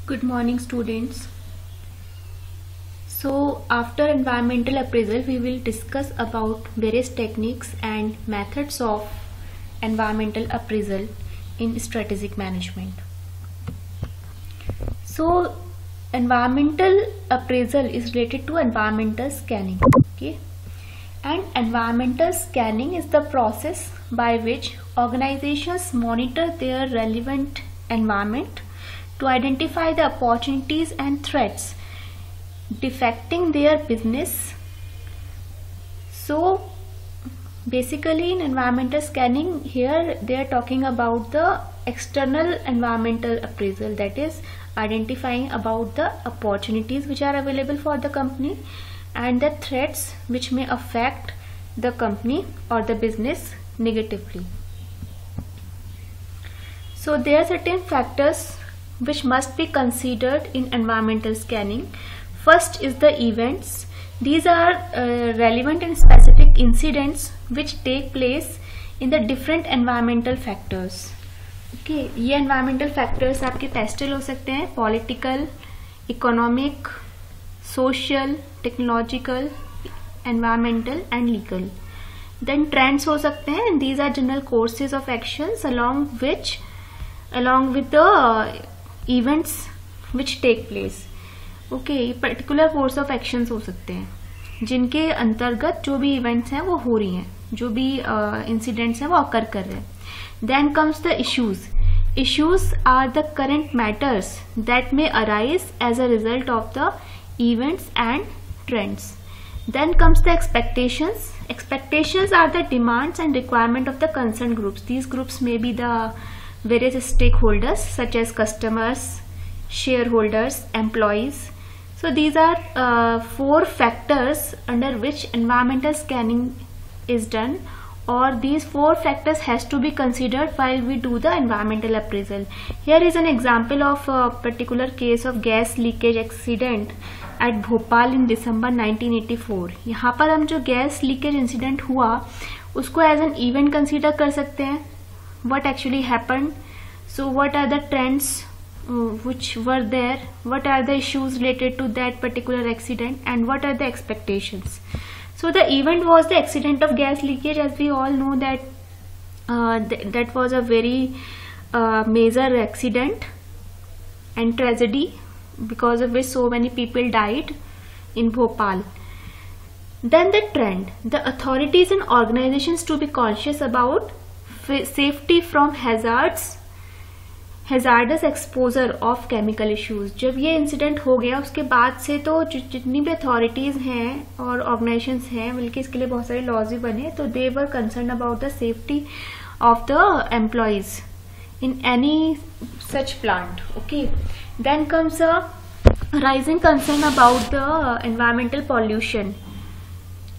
Good morning, students. So after environmental appraisal, we will discuss about various techniques and methods of environmental appraisal in strategic management. So environmental appraisal is related to environmental scanning. Okay, and environmental scanning is the process by which organizations monitor their relevant environment to identify the opportunities and threats affecting their business. So basically in environmental scanning, here they are talking about the external environmental appraisal, that is identifying about the opportunities which are available for the company and the threats which may affect the company or the business negatively. So there are certain factors which must be considered in environmental scanning. First is the events. These are relevant and specific incidents which take place in the different environmental factors. Okay, ये environmental factors आपके pastel हो सकते हैं, political, economic, social, technological, environmental and legal. Then trends हो सकते हैं, and these are general courses of actions along with the events which take place. Okay, particular course of actions हो सकते हैं जिनके अंतर्गत जो भी इवेंट्स हैं वो हो रही हैं, जो भी इंसिडेंट्स हैं वो अकर कर रहे हैं. Then comes the issues are the current matters that may arise as a result of the events and trends. Then comes the expectations are the demands and requirement of the concerned groups. These groups may be the various stakeholders such as customers, shareholders, employees. So these are 4 factors under which environmental scanning is done, or these 4 factors has to be considered while we do the environmental appraisal. Here is an example of a particular case of gas leakage accident at Bhopal in December 1984. यहाँ पर हम जो gas leakage incident हुआ उसको as an event consider कर सकते हैं. What actually happened? So what are the trends which were there, what are the issues related to that particular accident, and what are the expectations. So the event was the accident of gas leakage. As we all know that that was a very major accident and tragedy because of which so many people died in Bhopal. Then the trend, the authorities and organizations to be conscious about safety from hazardous exposure of chemical issues. जब ये incident हो गया उसके बाद से तो जितनी भी अथॉरिटीज हैं और ऑर्गेनाइजेशंस हैं, बल्कि इसके लिए बहुत सारे लॉज भी बने, तो they were concern about the safety of the employees in any such plant. Okay, then comes a rising concern about the environmental pollution.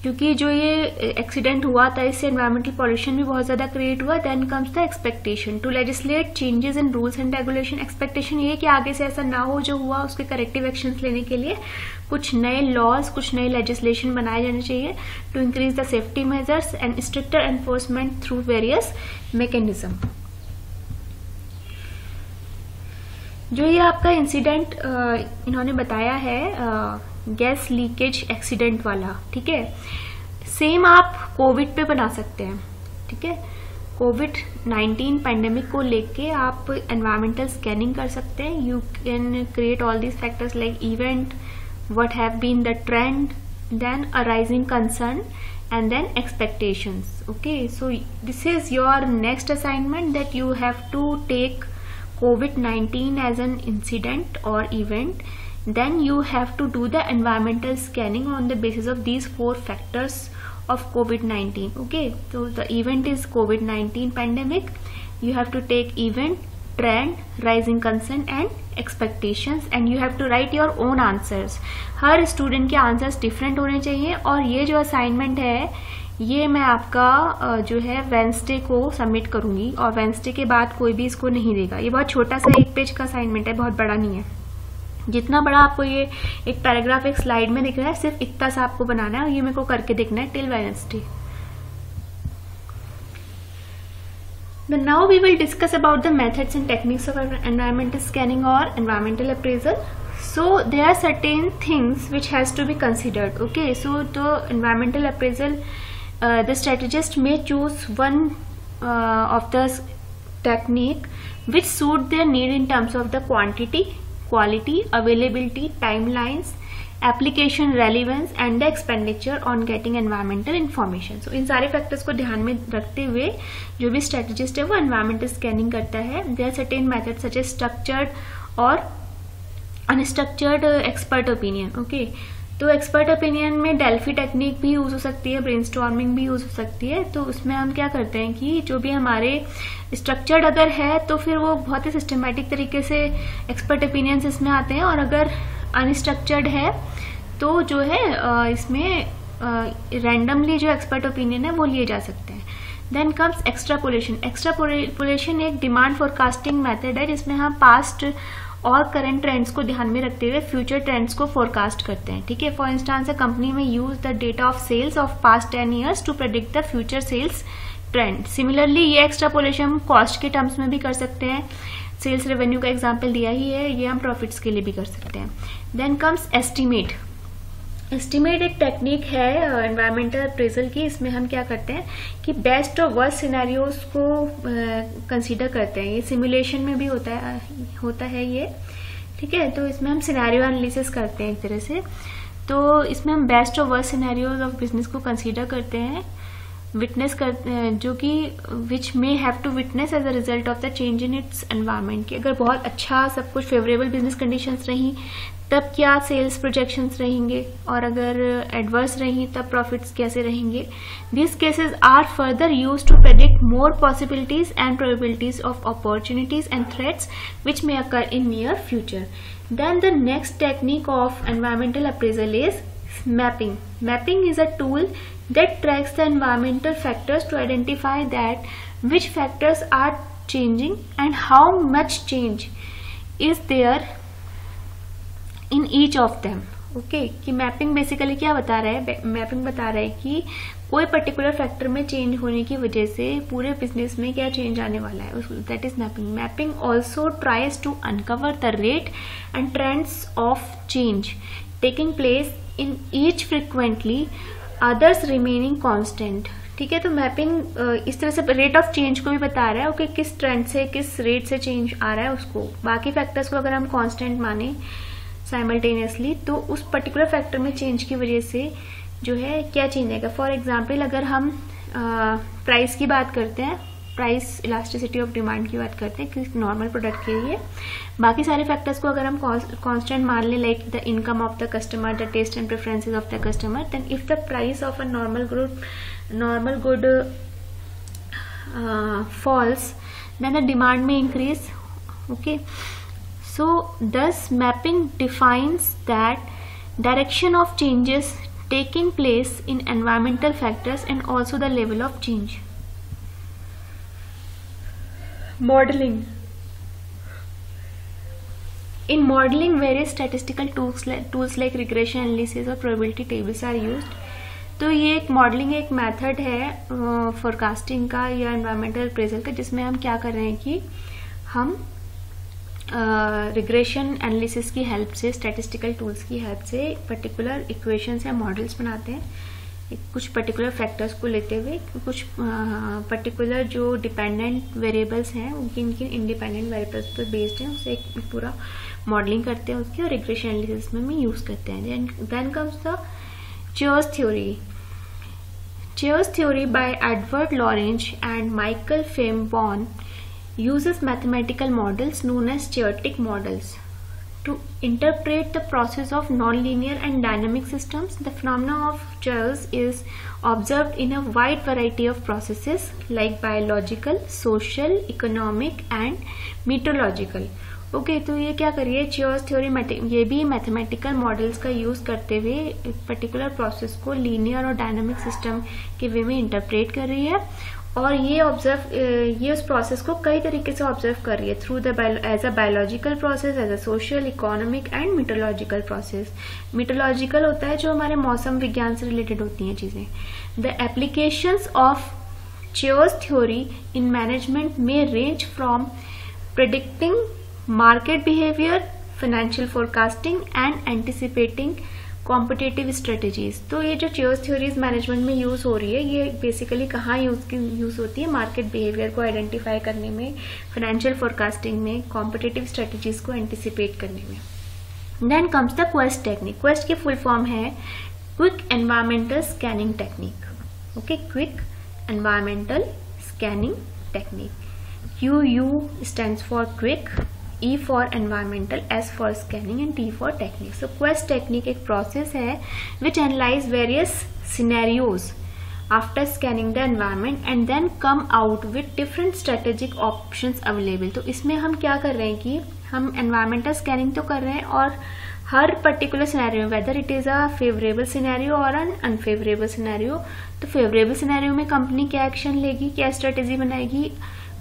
क्योंकि जो ये एक्सीडेंट हुआ था इससे एनवायरमेंटल पॉल्यूशन भी बहुत ज्यादा क्रिएट हुआ. Then comes the expectation to legislate changes in rules and regulation. Expectation ये कि आगे से ऐसा ना हो जो हुआ, उसके करेक्टिव एक्शंस लेने के लिए कुछ नए लॉज, कुछ नए लेजिस्लेशन बनाए जाने चाहिए to increase the safety measures and stricter enforcement through various mechanism. जो ये आपका इंसिडेंट इन्होंने बताया है गैस लीकेज एक्सीडेंट वाला, ठीक है, सेम आप कोविड पे बना सकते हैं. ठीक है, कोविड-19 पैंडेमिक को लेके आप एनवायरमेंटल स्कैनिंग कर सकते हैं. You can create all these factors like event, what have been the trend, then arising concern and then expectations. Okay, so this is your next assignment that you have to take COVID-19 as an incident or event. Then you have to do the environmental scanning on the basis of these 4 factors of COVID-19. Okay, so the event is COVID-19 pandemic. You have to take event, trend, rising concern and expectations, and you have to write your own answers. Her student के answers different होने चाहिए. और ये जो assignment है ये मैं आपका जो है वेंसडे को सबमिट करूंगी, और वेंसडे के बाद कोई भी इसको नहीं देगा. ये बहुत छोटा सा 1 पेज का असाइनमेंट है, बहुत बड़ा नहीं है. जितना बड़ा आपको ये एक पैराग्राफ एक स्लाइड में दिख रहा है, सिर्फ इतना सा आपको बनाना है और ये मेरे को करके देखना है till Wednesday. Now we will discuss about the methods and techniques of environmental scanning or environmental appraisal. So there are certain things which has to be considered. Okay, so the environmental appraisal, the strategist may choose one of the technique which suit their need in terms of the quantity, quality, availability, timelines, application relevance and the expenditure on getting environmental information. So इन सारे factors को ध्यान में रखते हुए जो भी strategist है वो एनवायरमेंटल स्कैनिंग करता है. There are certain methods such as structured और अनस्ट्रक्चर्ड एक्सपर्ट ओपिनियन. ओके, तो एक्सपर्ट ओपिनियन में डेल्फी टेक्निक भी यूज हो सकती है, ब्रेनस्टॉर्मिंग भी यूज हो सकती है. तो उसमें हम क्या करते हैं कि जो भी हमारे स्ट्रक्चर्ड अगर है तो फिर वो बहुत ही सिस्टमेटिक तरीके से एक्सपर्ट ओपिनियंस इसमें आते हैं, और अगर अनस्ट्रक्चर्ड है तो जो है इसमें रैंडमली जो एक्सपर्ट ओपिनियन है वो लिए जा सकते हैं. Then comes extrapolation. एक्स्ट्रापोलेशन एक डिमांड फोरकास्टिंग मेथड है जिसमें हम पास्ट और करंट ट्रेंड्स को ध्यान में रखते हुए फ्यूचर ट्रेंड्स को फोरकास्ट करते हैं. ठीक है, for instance a company may use the data of sales of past 10 years to predict the future sales trend. Similarly ये एक्स्ट्रापोलेशन हम कॉस्ट के टर्म्स में भी कर सकते हैं. सेल्स रेवेन्यू का एग्जाम्पल दिया ही है, ये हम प्रॉफिट्स के लिए भी कर सकते हैं. Then comes estimate. एस्टिमेट एक टेक्निक है एनवायरमेंटल अप्रेजल की. इसमें हम क्या करते हैं कि बेस्ट और वर्स्ट सिनेरियोज को कंसीडर करते हैं. ये सिमुलेशन में भी होता है ये. ठीक है, तो इसमें हम सिनेरियो एनालिसिस करते हैं एक तरह से. तो इसमें हम बेस्ट और वर्स्ट सिनेरियोज ऑफ बिजनेस को कंसीडर करते हैं, विटनेस करते हैं, जो कि which may have to witness as a result of the change in its environment. कि अगर बहुत अच्छा सब कुछ फेवरेबल बिजनेस कंडीशंस रही तब क्या सेल्स प्रोजेक्शंस रहेंगे, और अगर एडवर्स रही तब प्रॉफिट्स कैसे रहेंगे. This cases are further used to predict more possibilities and probabilities of opportunities and threats which may occur in near future. Then the next technique of environmental appraisal is mapping. Mapping is a tool that tracks the environmental factors to identify that which factors are changing and how much change is there in each of them. Okay, कि mapping basically क्या बता रहा है? Mapping बता रहा है कि कोई पर्टिकुलर फैक्टर में चेंज होने की वजह से पूरे बिजनेस में क्या चेंज आने वाला है. That is mapping. Mapping also tries to uncover the rate and trends of change taking place in each frequently, others remaining constant. ठीक है, तो मैपिंग इस तरह से रेट ऑफ चेंज को भी बता रहा है. ओके, किस ट्रेंड से किस रेट से चेंज आ रहा है उसको. बाकी फैक्टर्स को अगर हम कांस्टेंट माने साइमल्टेनियसली तो उस पर्टिकुलर फैक्टर में चेंज की वजह से जो है क्या चेंज आएगा. फॉर एग्जाम्पल अगर हम प्राइस की बात करते हैं, प्राइस इलास्टिसिटी ऑफ डिमांड की बात करते हैं किसी नॉर्मल प्रोडक्ट के लिए, बाकी सारे फैक्टर्स को अगर हम कांस्टेंट मान ले, like the income of the customer, the taste and preferences of the customer, then if the price of a normal good falls, then the demand may increase. Okay, so thus mapping defines that direction of changes taking place in environmental factors and also the level of change. Modeling. In modeling, various statistical tools like regression analysis or probability tables are used. तो ये एक modelling एक method है forecasting का या environmental appraisal का, जिसमें हम क्या कर रहे हैं कि हम रिग्रेशन एनालिसिस की हेल्प से, स्टैटिस्टिकल टूल्स की हेल्प से पर्टिकुलर इक्वेशंस या मॉडल्स बनाते हैं. कुछ पर्टिकुलर फैक्टर्स को लेते हुए कुछ पर्टिकुलर जो डिपेंडेंट वेरिएबल्स हैं उनकी इंडिपेंडेंट वेरिएबल्स पर बेस्ड हैं, उसे एक पूरा मॉडलिंग करते हैं उसकी, और रिग्रेशन एनालिसिस में हम यूज करते हैं. Then comes the Chairs theory. Chairs theory by Edward Lorange and Michael Feinborn uses mathematical models known as chaotic models to interpret the process of nonlinear and dynamic systems. The phenomenon of chairs is observed in a wide variety of processes like biological, social, economic and meteorological. Okay, तो ये क्या करिए, chairs theory ये भी mathematical models का use करते हुए एक पर्टिकुलर प्रोसेस को लीनियर और डायनामिक सिस्टम के वे में इंटरप्रेट कर रही है, और ये उस प्रोसेस को कई तरीके से ऑब्जर्व कर रही है through as a biological process, as a social, economic and mythological process. Mythological होता है जो हमारे मौसम विज्ञान से रिलेटेड होती हैं चीजें. The applications of Choi's theory in management may range from predicting market behavior, financial forecasting and anticipating competitive strategies. तो ये जो चोइस थ्योरीज मैनेजमेंट में यूज हो रही है, ये बेसिकली कहाँ यूज होती है? मार्केट बिहेवियर को आइडेंटिफाई करने में, फाइनेंशियल फोरकास्टिंग में, कॉम्पिटेटिव स्ट्रेटेजीज को एंटिसिपेट करने में। Then comes the quest technique. Quest की फुल फॉर्म है quick environmental scanning technique. Okay, quick environmental scanning technique. U stands for quick, E for environmental, S for scanning and T for technique. So quest technique एक process है which analyze various scenarios after scanning the environment and then come out with different strategic options available. तो इसमें हम क्या कर रहे हैं कि हम environmental scanning तो कर रहे हैं और हर particular scenario, whether it is a favourable scenario और अन अनफेवरेबल सिनेरियो, तो फेवरेबल सिनेरियो में कंपनी क्या एक्शन लेगी, क्या स्ट्रेटेजी बनाएगी,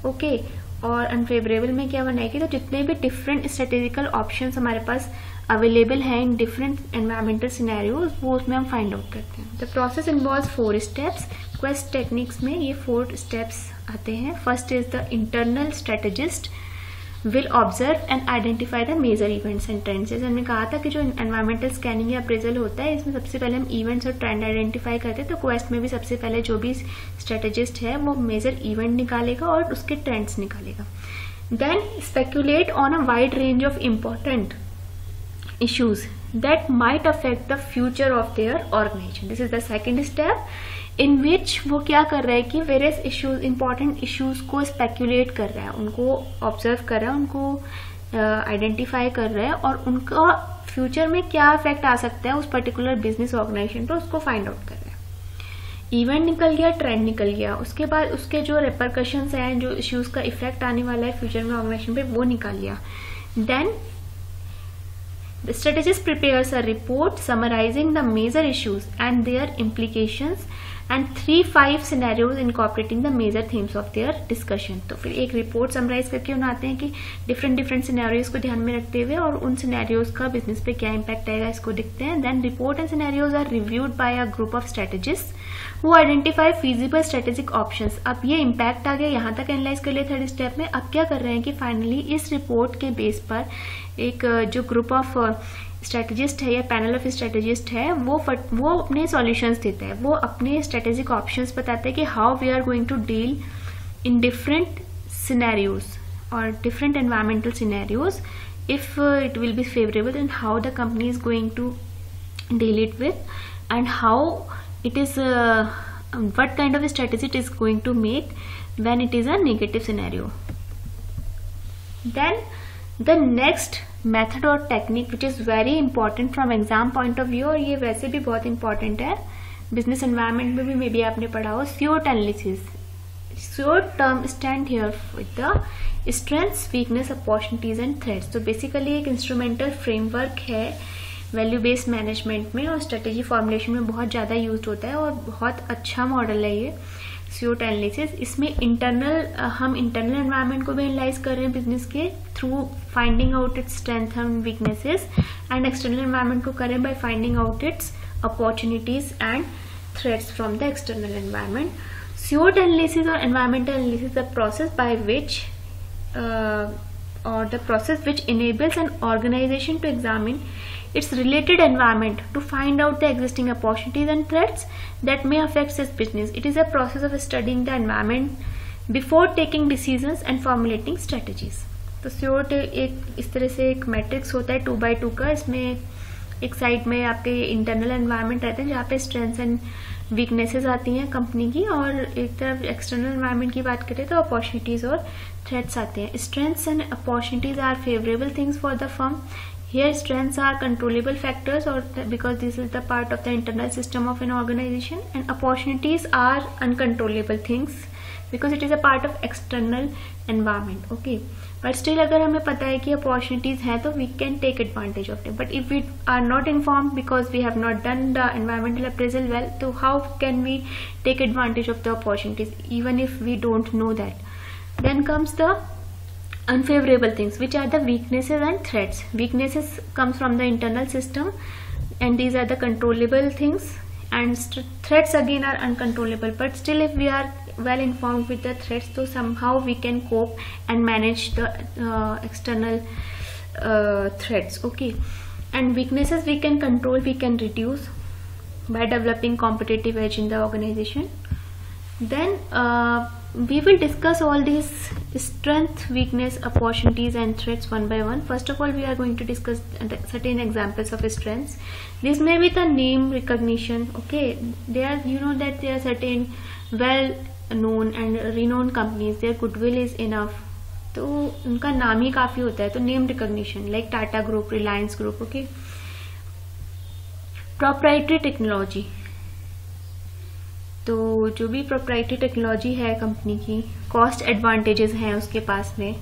ओके, और अनफेवरेबल में क्या बनाएगी। तो जितने भी डिफरेंट स्ट्रेटेजिकल ऑप्शंस हमारे पास अवेलेबल हैं इन डिफरेंट एनवायरमेंटल सिनेरियोज, वो उसमें हम फाइंड आउट करते हैं। The process involves 4 steps. Quest techniques में ये 4 स्टेप्स आते हैं। First is the internal strategist will observe and identify the major events and trends। जैसे हमने कहा था कि जो एनवायरमेंटल स्कैनिंग या अप्रेजल होता है, इसमें सबसे पहले हम इवेंट्स और ट्रेंड आइडेंटिफाई करते हैं। तो क्वेस्ट में भी सबसे पहले जो भी स्ट्रेटेजिस्ट है वो मेजर इवेंट निकालेगा और उसके ट्रेंड्स निकालेगा। Then speculate on a wide range of important issues that might affect the future of their organization। This is the second step in which वो क्या कर रहा है कि various issues, important issues को speculate कर रहा है, उनको observe कर रहा है, उनको identify कर रहा है और उनका future में क्या effect आ सकता है उस particular business organization पर, उसको find out कर रहा है। इवेंट निकल गया, ट्रेंड निकल गया, उसके बाद उसके जो repercussions हैं, जो issues का effect आने वाला है फ्यूचर में ऑर्गेनाइजेशन पे, वो निकाल लिया। Then the strategist prepares a report summarizing the major issues and their implications and 3-5 scenarios incorporating the major themes of their discussion। तो फिर एक रिपोर्ट समराइज करके बनाते हैं कि डिफरेंट सिनेरियोज को ध्यान में रखते हुए और उन सिनेरियोज का बिजनेस पे क्या इम्पैक्ट आएगा इसको दिखते हैं। Then report and scenarios are reviewed by a group of strategist who identify feasible strategic options. अब ये इम्पैक्ट आ गया, यहाँ तक एनालाइज कर लिया थर्ड स्टेप में। अब क्या कर रहे हैं कि फाइनली इस रिपोर्ट के बेस पर एक जो ग्रुप ऑफ स्ट्रेटेजिस्ट है या पैनल ऑफ स्ट्रेटेजिस्ट है वो अपने सॉल्यूशंस देता है, वो अपने स्ट्रेटेजिक ऑप्शंस बताते हैं कि how we are going to deal in different scenarios और different environmental scenarios. If it will be favourable and how the company is going to deal it with and how it is what kind of a strategy it is going to make when it is a negative scenario। Then the next method or technique which is very important from exam point of view, और ये वैसे भी बहुत important है, business environment में भी may be आपने पढ़ा हो, SWOT analysis। SWOT term stand here with the strengths, weakness, opportunities and threats। तो बेसिकली एक इंस्ट्रूमेंटल फ्रेमवर्क है वैल्यू बेस्ड मैनेजमेंट में और स्ट्रेटेजी फॉर्मुलेशन में बहुत ज़्यादा यूज होता है और बहुत अच्छा मॉडल है ये SWOT एनालिसिस। इसमें हम इंटरनल एनवायरनमेंट को भी एनालाइज कर रहे हैं बिजनेस के through finding out its strength and weaknesses, and external environment को करें by finding out its opportunities and threats from the external environment. SWOT analysis और environmental analysis the process by which or the process which enables an organization to examine its related environment to find out the existing opportunities and threats that may affect its business। It is a process of studying the environment before taking decisions and formulating strategies। तो SWOT एक इस तरह से एक matrix होता है 2x2 का। इसमें एक साइड में आपके इंटरनल एनवायरनमेंट रहते हैं जहाँ पे स्ट्रेंथ्स एंड वीकनेसेस आती हैं कंपनी की, और एक तरफ एक्सटर्नल एनवायरनमेंट की बात करें तो अपॉर्चुनिटीज और थ्रेट्स आते हैं। Strengths and opportunities are favourable things for the firm. Here strengths are controllable factors or because this is the part of the internal system of an organization, and opportunities are uncontrollable things because it is a part of external environment। Okay, but still अगर हमें पता है कि opportunities हैं तो we can take advantage of them, but if we are not informed because we have not done the environmental appraisal well, so how can we take advantage of the opportunities even if we don't know that? Then comes the unfavorable things, which are the weaknesses and threats। Weaknesses comes from the internal system and these are the controllable things, and threats again are uncontrollable, but still if we are well informed with the threats, so somehow we can cope and manage the external threats. Okay, and weaknesses we can control, we can reduce by developing competitive edge in the organization. Then we will discuss all these strength, weakness, opportunities and threats one by one. First of all, we are going to discuss certain examples of strengths. This may be the name recognition. Okay, there, you know that there are certain well known and renowned companies, their goodwill is enough, तो उनका नाम ही काफी होता है, तो name recognition like Tata group, Reliance group. Okay, proprietary technology, तो जो भी प्रोप्राइटरी टेक्नोलॉजी है कंपनी की, कॉस्ट एडवांटेजेस हैं उसके पास में.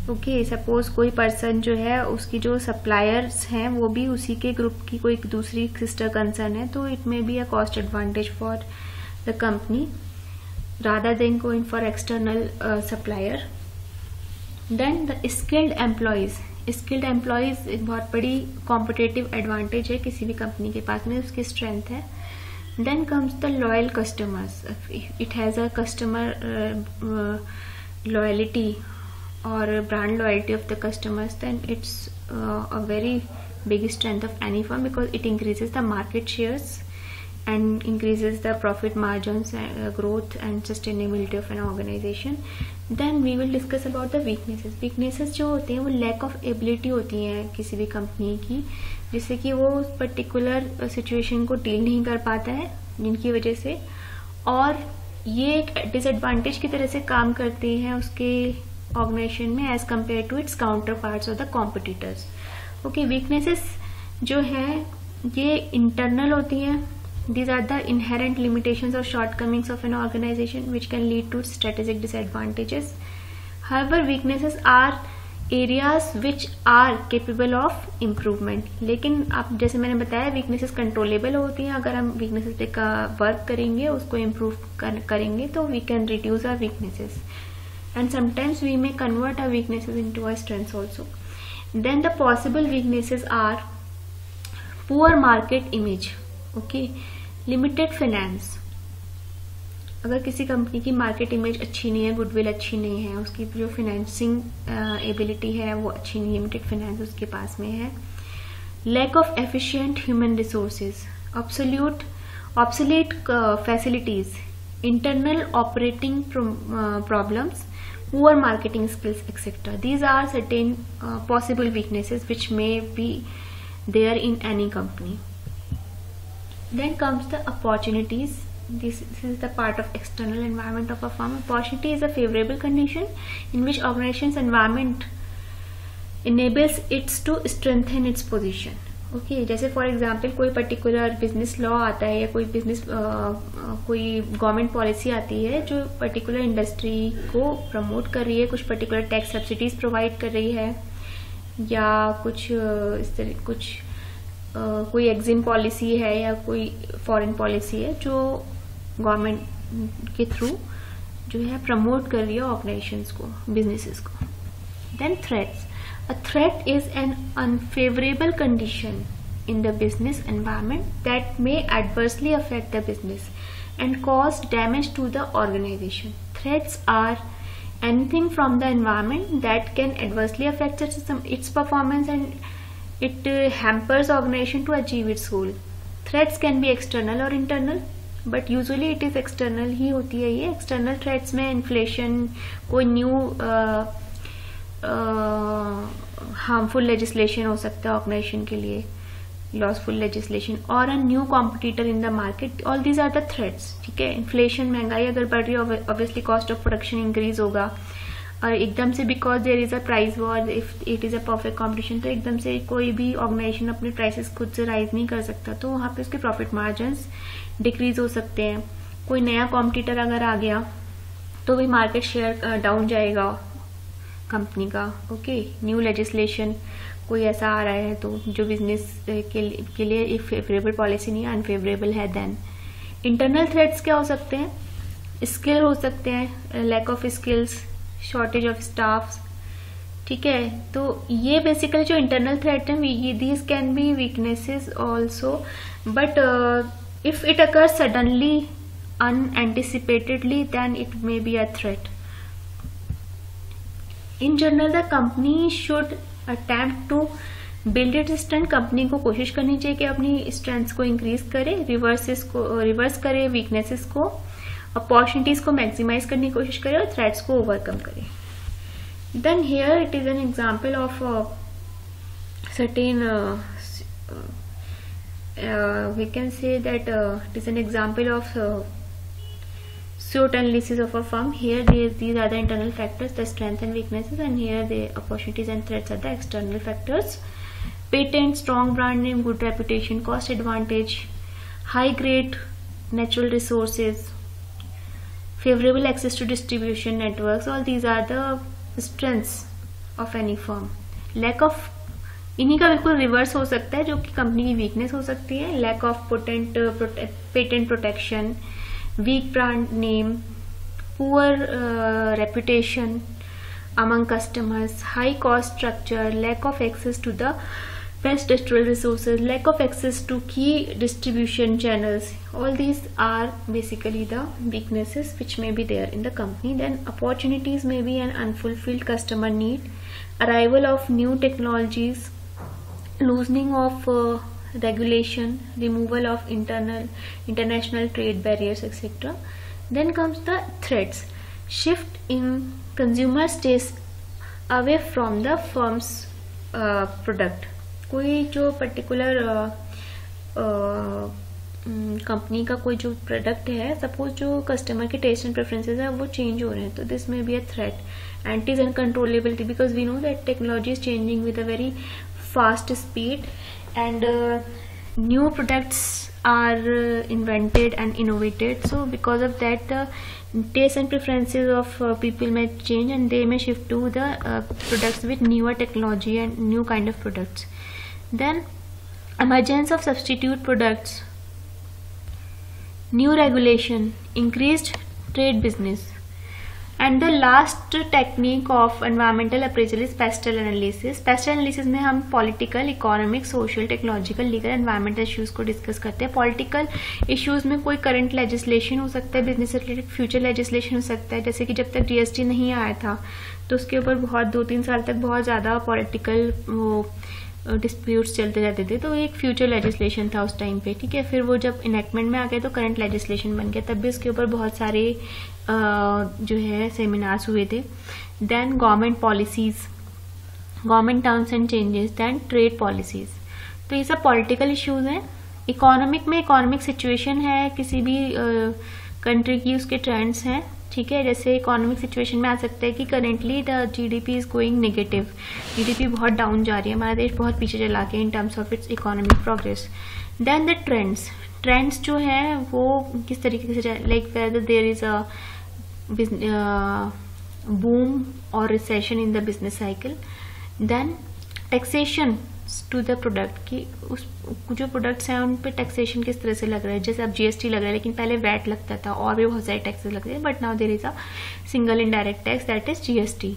ओके, सपोज कोई पर्सन जो है, उसकी जो सप्लायर्स हैं वो भी उसी के ग्रुप की कोई दूसरी सिस्टर कंसर्न है, तो it may be a cost advantage for the company rather than going for external supplier. Then the skilled employees, skilled employees एक बहुत बड़ी कॉम्पिटेटिव एडवांटेज है किसी भी कंपनी के पास में, उसकी स्ट्रेंथ है. Then comes the loyal customers, it has a customer loyalty और brand loyalty of the customers. Then it's a very big strength of any firm because it increases the market shares and increases the profit margins, growth and sustainability of an organization. Then we will discuss about the weaknesses. weaknesses जो होते हैं वो lack of ability होती हैं किसी भी company की, जिससे कि वो उस पर्टिकुलर सिचुएशन को डील नहीं कर पाता है, जिनकी वजह से, और ये एक डिसएडवांटेज की तरह से काम करते हैं उसके ऑर्गेनाइजेशन में as compare to its counterparts और द कॉम्पिटिटर्स. ओके, वीकनेसेस जो है ये इंटरनल होती हैं. These are the inherent limitations or shortcomings of an organization which can lead to strategic disadvantages. However, weaknesses are areas which are capable of improvement. लेकिन आप जैसे मैंने बताया weaknesses controllable होती हैं. अगर हम weaknesses पे का वर्क करेंगे, उसको improve करेंगे, तो we can reduce our weaknesses. And sometimes we may convert our weaknesses into our strengths also. Then the possible weaknesses are poor market image. Okay, limited finance. अगर किसी कंपनी की market image अच्छी नहीं है, goodwill अच्छी नहीं है, उसकी जो फाइनेंसिंग एबिलिटी है वो अच्छी नहीं, लिमिटेड फाइनेंस उसके पास में है. Lack of efficient human resources, obsolete facilities, internal operating problems, poor marketing skills etcetera. These are certain possible weaknesses which may be there in any company. Then comes the opportunities. This is the part of external environment of a firm. Opportunity is a favorable condition in which organization's environment enables it to strengthen its position. Okay, जैसे for example कोई particular business law आता है या कोई business कोई government policy आती है जो पर्टिकुलर इंडस्ट्री को प्रमोट कर रही है, कुछ पर्टिकुलर टैक्स सब्सिडीज प्रोवाइड कर रही है, या कुछ इस तरह कुछ कोई एग्जिम पॉलिसी है या कोई फॉरेन पॉलिसी है जो गवर्नमेंट के थ्रू जो है प्रमोट कर रही है ऑर्गेनाइजेशंस को, बिजनेसेस को. Then threats. A threat is an unfavourable condition in the business environment that may adversely affect the business and cause damage to the organisation. Threats are anything from the environment that can adversely affect its performance and it hampers organization to achieve its goal. Threats can be external or internal, but usually it is external ही होती है ये. external threats में inflation, कोई new harmful legislation हो सकता है organization के लिए, lawful legislation, or a new competitor in the market. all these are the threats. ठीक है, inflation, महंगाई अगर बढ़ रही है, obviously cost of production increase होगा, और एकदम से because there is a price war, if it is a perfect competition, तो एकदम से कोई भी ऑर्गेनाइजेशन अपने प्राइसेस खुद से राइज नहीं कर सकता, तो वहाँ पे उसके प्रॉफिट मार्जिन्स डिक्रीज हो सकते हैं. कोई नया कॉम्पिटिटर अगर आ गया तो भी मार्केट शेयर डाउन जाएगा कंपनी का. ओके, न्यू लेजिस्लेशन कोई ऐसा आ रहा है तो जो बिजनेस के लिए एक फेवरेबल पॉलिसी नहीं है, अनफेवरेबल है. देन इंटरनल थ्रेट्स क्या हो सकते हैं? स्किल हो सकते हैं, lack of skills, shortage of staff. ठीक है, तो ये बेसिकली जो इंटरनल थ्रेट है, these can be weaknesses also, but if it occurs suddenly unanticipatedly, then it may be a threat. In general, the company should attempt to build its strength. Company को कोशिश करनी चाहिए कि अपनी strengths को increase करे, reverse करे weaknesses को, अपॉर्चुनिटीज को मैक्सिमाइज करने की कोशिश करे और थ्रेट्स को ओवरकम करे. Then here it is an example of certain we can say that it is an example of SWOT analysis of a firm. Here these are the internal factors, the strengths and weaknesses, and here the opportunities and threats are the external factors. Patent, strong brand name, good reputation, cost advantage, high grade natural resources, favorable access to distribution networks, all these are the strengths of any firm. Lack of, इन्हीं का बिल्कुल reverse हो सकता है जो कि company की weakness हो सकती है. Lack of patent protection, weak brand name, poor reputation among customers, high cost structure, lack of access to the best natural resources, lack of access to key distribution channels. All these are basically the weaknesses which may be there in the company. Then opportunities may be an unfulfilled customer need, arrival of new technologies, loosening of regulation, removal of international trade barriers, etc. Then comes the threats. Shift in consumer stays away from the firm's product. कोई जो particular company का कोई जो product है, suppose जो customer के test and preferences है वो चेंज हो रहे हैं, तो this may be a threat. And it is uncontrollability because we know that technology is changing with a very fast speed, and new products are invented and innovated. So because of that, the tastes and preferences of people may change, and they may shift to the products with newer technology and new kind of products. Then emergence of substitute products, new regulation, increased trade business. And the last technique of environmental appraisal is pestle analysis. Pestle analysis में हम political, economic, social, technological, legal, environmental issues को discuss करते हैं. Political issues में कोई current legislation हो सकता है, business related future legislation हो सकता है. जैसे कि जब तक GST नहीं आया था तो उसके ऊपर बहुत 2-3 साल तक बहुत ज़्यादा political डिस्प्यूट्स चलते जाते थे, तो एक फ्यूचर लेजिस्लेशन था उस टाइम पे. ठीक है, फिर वो जब इनेक्टमेंट में आ गया तो करंट लेजिस्लेशन बन गया. तब भी उसके ऊपर बहुत सारे जो है सेमिनार्स हुए थे. Then government policies, government terms and changes, then trade policies. तो ये सब पॉलिटिकल इश्यूज हैं. इकोनॉमिक में इकोनॉमिक सिचुएशन है किसी भी कंट्री की, उसके ट्रेंड्स हैं. ठीक है, जैसे इकोनॉमिक सिचुएशन में आ सकता है कि currently the GDP is going negative, GDP बहुत डाउन जा रही है, हमारा देश बहुत पीछे चला गया in terms of its economic progress. Then the trends जो है वो किस तरीके से, like whether there is a boom और recession in the business cycle. Then taxation to the product, की उस जो प्रोडक्ट्स हैं उन पे टैक्सेशन किस तरह से लग रहा है. जैसे अब जीएसटी लग रहा है, लेकिन पहले वैट लगता था और भी बहुत सारे टैक्सेस लगते थे, but now there is a single indirect tax, that is GST.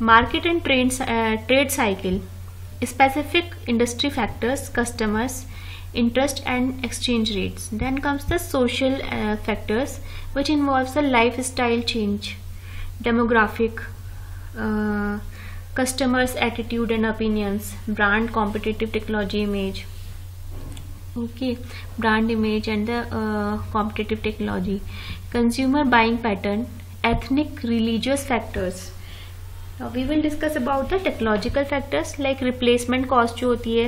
Market and trade cycle, specific industry factors, customers, interest and exchange rates. Then comes the social factors, which involves the lifestyle change, demographic, customers attitude and opinions, brand, competitive, technology, image. Okay, brand image and the competitive technology, consumer buying pattern, ethnic, religious factors. Now we will discuss about the technological factors like replacement cost जो होती है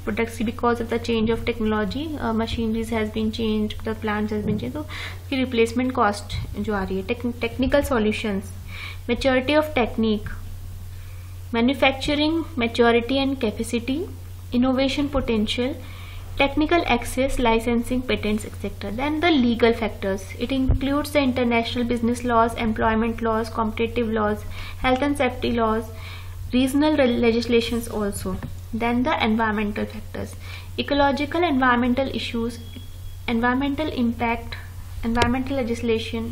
products because of the change of technology, machineries has been changed, the plants has been changed, तो उसकी replacement cost जो आ रही है. technical solutions, maturity of technique, manufacturing maturity and capacity, innovation potential, technical access, licensing, patents, etc. Then the legal factors, it includes the international business laws, employment laws, competitive laws, health and safety laws, regional legislations also. Then the environmental factors, ecological environmental issues, environmental impact, environmental legislation,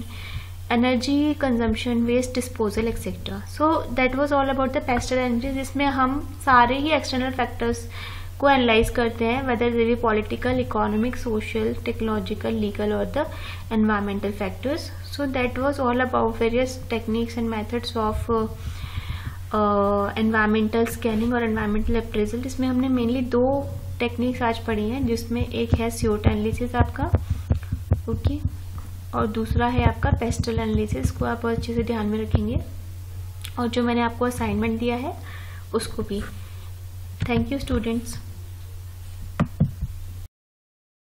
energy consumption, waste disposal, etc. So that was all about the pestle analysis. इसमें हम सारे ही external factors को analyse करते हैं, whether there is political, economic, social, technological, legal और the environmental factors. So that was all about various techniques and methods of environmental scanning और environmental appraisal. इसमें हमने मेनली 2 टेक्निक्स आज पढ़ी हैं, जिसमें एक है SWOT एनालिसिस आपका, ओके, और दूसरा है आपका पेस्टल एनालिसिस को आप अच्छे से ध्यान में रखेंगे, और जो मैंने आपको असाइनमेंट दिया है उसको भी. Thank you students.